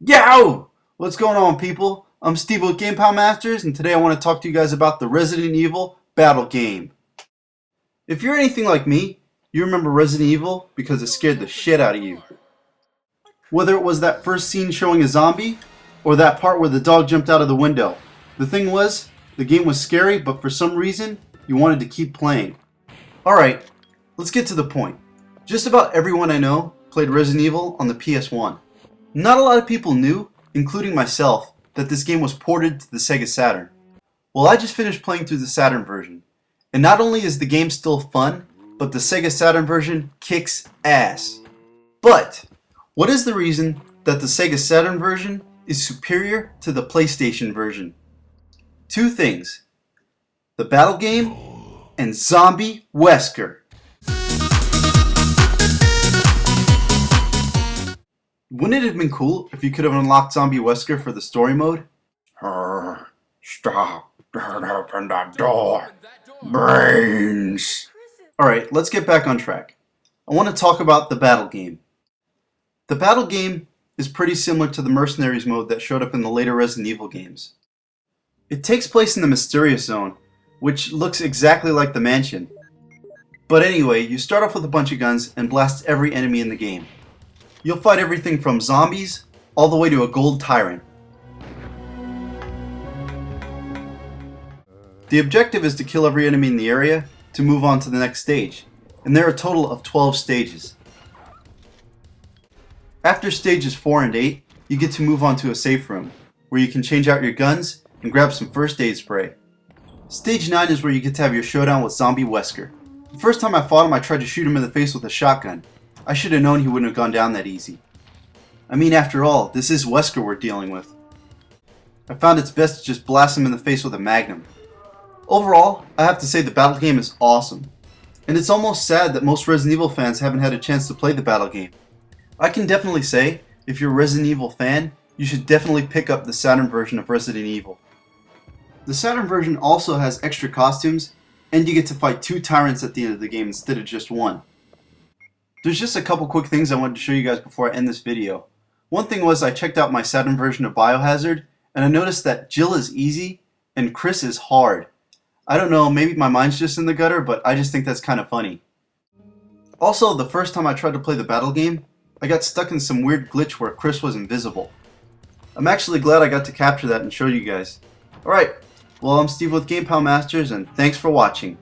Yo! What's going on, people? I'm Steve with GamePowMasters, and today I want to talk to you guys about the Resident Evil battle game. If you're anything like me, you remember Resident Evil because it scared the shit out of you. Whether it was that first scene showing a zombie, or that part where the dog jumped out of the window. The thing was, the game was scary, but for some reason, you wanted to keep playing. Alright, let's get to the point. Just about everyone I know played Resident Evil on the PS1. Not a lot of people knew, including myself, that this game was ported to the Sega Saturn. Well, I just finished playing through the Saturn version. And not only is the game still fun, but the Sega Saturn version kicks ass. But, what is the reason that the Sega Saturn version is superior to the PlayStation version? Two things. The battle game and Zombie Wesker. Wouldn't it have been cool if you could have unlocked Zombie Wesker for the story mode? Stop, don't open that door. Brains. Alright, let's get back on track. I want to talk about the battle game. The battle game is pretty similar to the Mercenaries mode that showed up in the later Resident Evil games. It takes place in the Mysterious Zone, which looks exactly like the mansion. But anyway, you start off with a bunch of guns and blast every enemy in the game. You'll fight everything from zombies all the way to a gold tyrant. The objective is to kill every enemy in the area to move on to the next stage, and there are a total of 12 stages. After stages 4 and 8, you get to move on to a safe room, where you can change out your guns and grab some first aid spray. Stage 9 is where you get to have your showdown with Zombie Wesker. The first time I fought him, I tried to shoot him in the face with a shotgun. I should have known he wouldn't have gone down that easy. I mean, after all, this is Wesker we're dealing with. I found it's best to just blast him in the face with a magnum. Overall, I have to say the battle game is awesome. And it's almost sad that most Resident Evil fans haven't had a chance to play the battle game. I can definitely say, if you're a Resident Evil fan, you should definitely pick up the Saturn version of Resident Evil. The Saturn version also has extra costumes, and you get to fight 2 tyrants at the end of the game instead of just 1. There's just a couple quick things I wanted to show you guys before I end this video. One thing was I checked out my Saturn version of Biohazard, and I noticed that Jill is easy, and Chris is hard. I don't know, maybe my mind's just in the gutter, but I just think that's kind of funny. Also, the first time I tried to play the battle game, I got stuck in some weird glitch where Chris was invisible. I'm actually glad I got to capture that and show you guys. Alright, well I'm Steve with GamePowMasters, and thanks for watching.